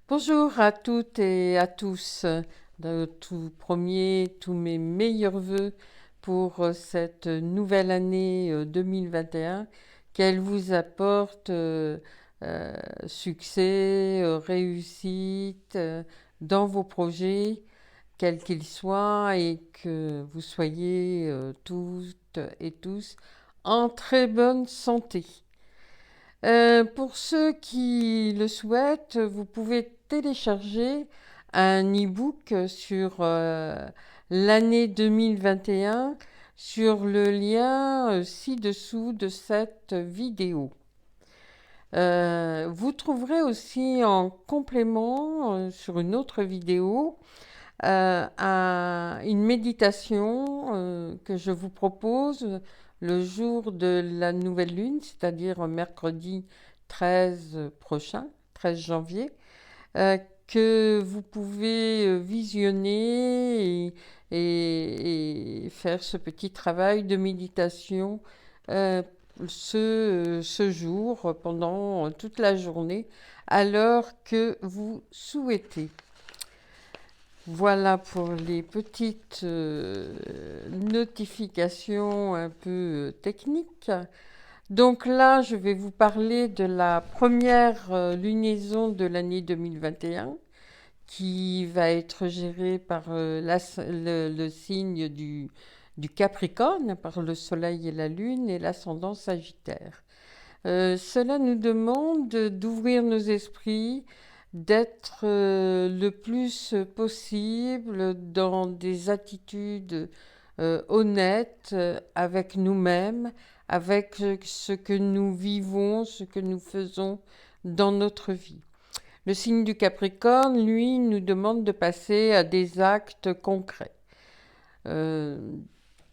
Bonjour à toutes et à tous. Tout premier, tous mes meilleurs voeux pour cette nouvelle année 2021, qu'elle vous apporte succès, réussite dans vos projets, quels qu'ils soient, et que vous soyez toutes et tous en très bonne santé. Pour ceux qui le souhaitent, vous pouvez télécharger un e-book sur l'année 2021 sur le lien ci-dessous de cette vidéo. Vous trouverez aussi en complément sur une autre vidéo une méditation que je vous propose le jour de la nouvelle lune, c'est-à-dire mercredi 13 prochain, 13 janvier, euh, que vous pouvez visionner et faire ce petit travail de méditation euh, ce jour pendant toute la journée à l'heure que vous souhaitez. Voilà pour les petites notifications un peu techniques. Donc là, je vais vous parler de la première lunaison de l'année 2021 qui va être gérée par le signe du Capricorne, par le Soleil et la Lune et l'ascendant Sagittaire. Cela nous demande d'ouvrir nos esprits, d'être le plus possible dans des attitudes honnêtes avec nous-mêmes, avec ce que nous vivons, ce que nous faisons dans notre vie. Le signe du Capricorne, lui, nous demande de passer à des actes concrets. Euh,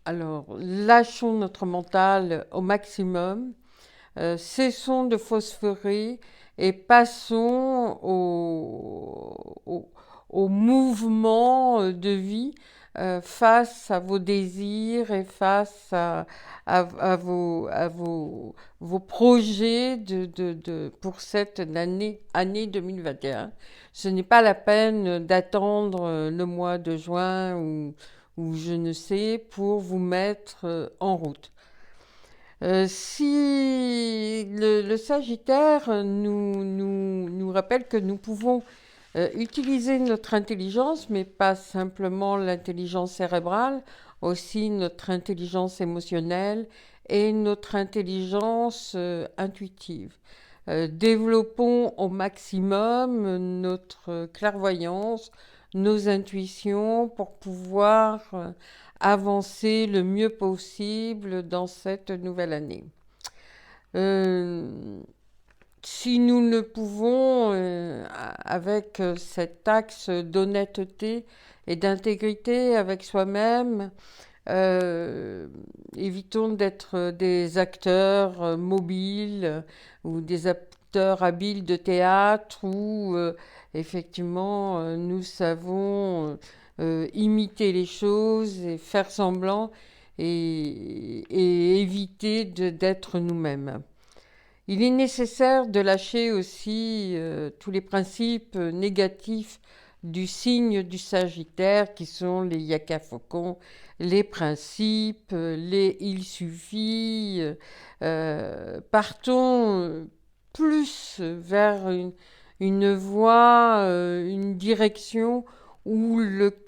alors, lâchons notre mental au maximum. Cessons de phosphorer et passons au mouvement de vie face à vos désirs et face à vos projets pour cette année 2021. Ce n'est pas la peine d'attendre le mois de juin ou je ne sais pour vous mettre en route. Si le Sagittaire nous rappelle que nous pouvons utiliser notre intelligence, mais pas simplement l'intelligence cérébrale, aussi notre intelligence émotionnelle et notre intelligence intuitive. Développons au maximum notre clairvoyance, nos intuitions pour pouvoir avancer le mieux possible dans cette nouvelle année. Si nous ne pouvons, avec cet axe d'honnêteté et d'intégrité avec soi-même, évitons d'être des acteurs mobiles ou des acteurs habiles de théâtre où effectivement nous savons imiter les choses et faire semblant et éviter d'être nous-mêmes. Il est nécessaire de lâcher aussi tous les principes négatifs du signe du Sagittaire qui sont les yaka-faucons, les principes, les il suffit. Partons plus vers une voie, une direction où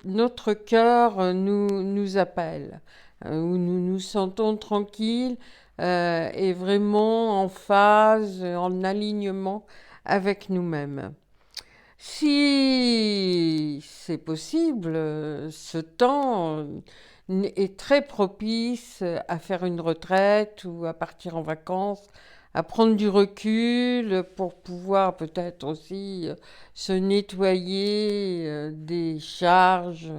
notre cœur nous appelle, où nous nous sentons tranquilles et vraiment en phase, en alignement avec nous-mêmes. Si c'est possible, ce temps est très propice à faire une retraite ou à partir en vacances, à prendre du recul pour pouvoir peut-être aussi se nettoyer des charges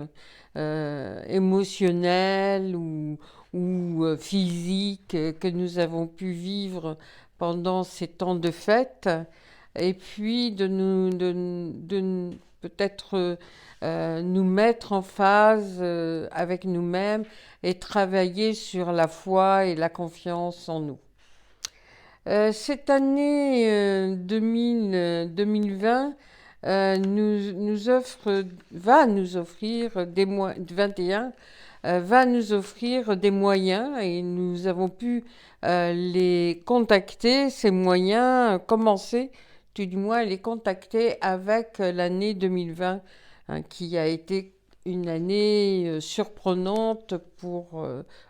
émotionnelles ou physiques que nous avons pu vivre pendant ces temps de fête et puis de peut-être nous mettre en phase avec nous-mêmes et travailler sur la foi et la confiance en nous. Cette année 2020 va nous offrir des 21 va nous offrir des moyens et nous avons pu les contacter, ces moyens, commencer tout du moins à les contacter avec l'année 2020, hein, qui a été une année surprenante pour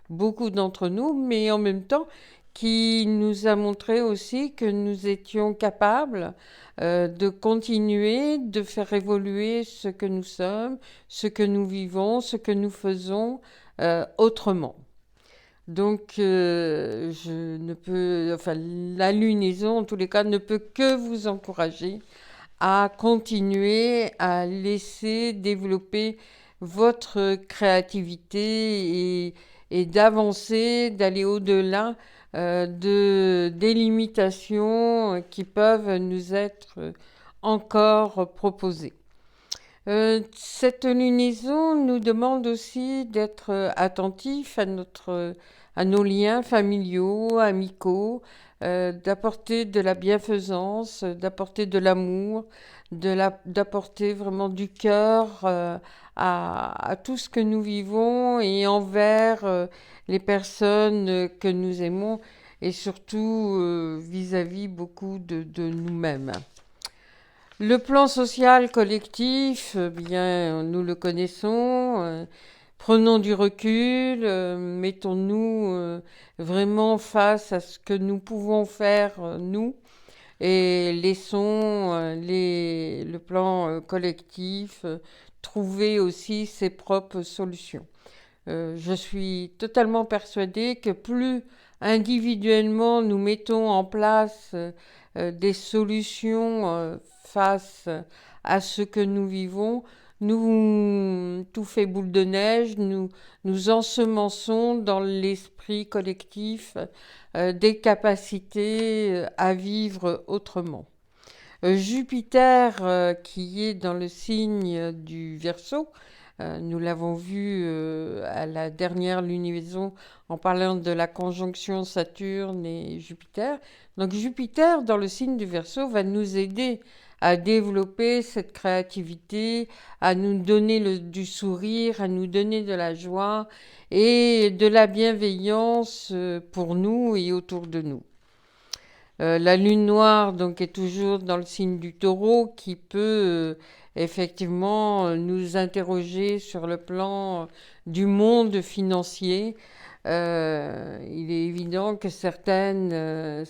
beaucoup d'entre nous, mais en même temps qui nous a montré aussi que nous étions capables de continuer, de faire évoluer ce que nous sommes, ce que nous vivons, ce que nous faisons autrement. Donc, je ne peux, enfin, la lunaison, en tous les cas, ne peut que vous encourager à continuer à laisser développer votre créativité et d'avancer, d'aller au-delà des limitations qui peuvent nous être encore proposées. Cette lunaison nous demande aussi d'être attentifs à nos liens familiaux, amicaux, d'apporter de la bienfaisance, d'apporter de l'amour, d'apporter vraiment du cœur à tout ce que nous vivons et envers les personnes que nous aimons et surtout vis-à-vis beaucoup de nous-mêmes. Le plan social collectif, bien, nous le connaissons. Prenons du recul, mettons-nous vraiment face à ce que nous pouvons faire, nous, et laissons le plan collectif trouver aussi ses propres solutions. Je suis totalement persuadée que plus individuellement nous mettons en place des solutions face à ce que nous vivons, tout fait boule de neige, nous ensemençons dans l'esprit collectif des capacités à vivre autrement. Jupiter, qui est dans le signe du Verseau, nous l'avons vu à la dernière lunaison en parlant de la conjonction Saturne et Jupiter. Donc Jupiter, dans le signe du Verseau, va nous aider à développer cette créativité, à nous donner du sourire, à nous donner de la joie et de la bienveillance pour nous et autour de nous. La lune noire donc est toujours dans le signe du Taureau qui peut effectivement nous interroger sur le plan du monde financier. Il est évident que certaines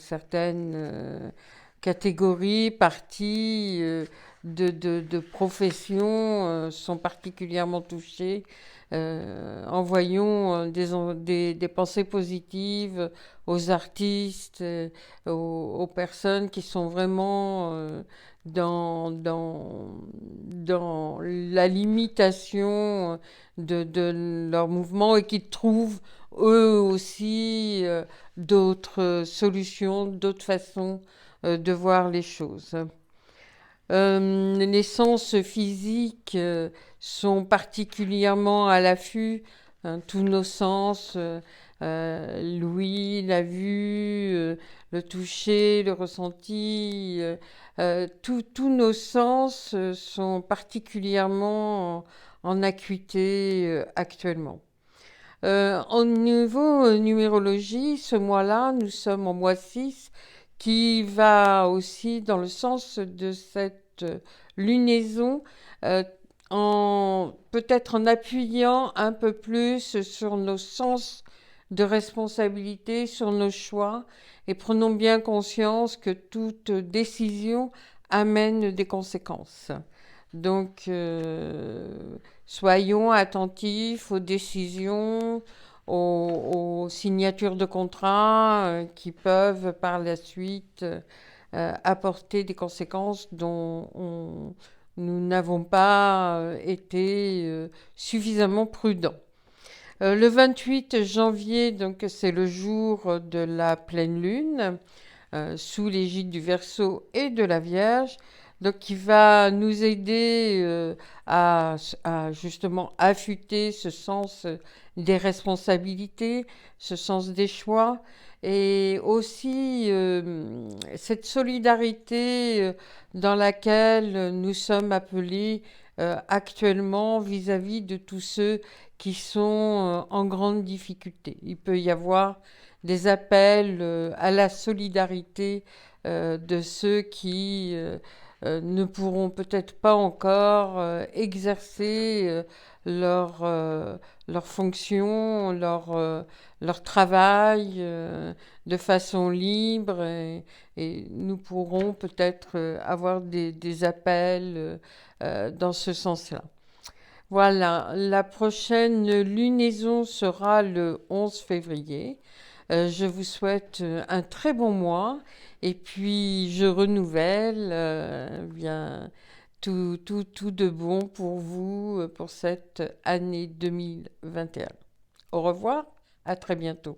catégories, parties de professions sont particulièrement touchées. Envoyons des pensées positives aux artistes, aux personnes qui sont vraiment dans la limitation de leur mouvement et qui trouvent eux aussi d'autres solutions, d'autres façons de voir les choses. Les sens physiques sont particulièrement à l'affût, hein, tous nos sens, l'ouïe, la vue, le toucher, le ressenti, tous nos sens sont particulièrement en acuité actuellement. Au niveau numérologie, ce mois-là, nous sommes en mois 6, qui va aussi dans le sens de cette lunaison, peut-être en appuyant un peu plus sur nos sens de responsabilité, sur nos choix, et prenons bien conscience que toute décision amène des conséquences. Donc, soyons attentifs aux décisions, aux signatures de contrats qui peuvent par la suite apporter des conséquences dont nous n'avons pas été suffisamment prudents. Le 28 janvier, donc, c'est le jour de la pleine lune, sous l'égide du Verseau et de la Vierge, donc qui va nous aider à justement affûter ce sens des responsabilités, ce sens des choix, et aussi cette solidarité dans laquelle nous sommes appelés actuellement vis-à-vis de tous ceux qui sont en grande difficulté. Il peut y avoir des appels à la solidarité de ceux qui ne pourront peut-être pas encore exercer leur fonction, leur travail de façon libre et nous pourrons peut-être avoir des appels dans ce sens-là. Voilà, la prochaine lunaison sera le 11 février. Je vous souhaite un très bon mois et puis je renouvelle bien tout de bon pour vous pour cette année 2021. Au revoir, à très bientôt.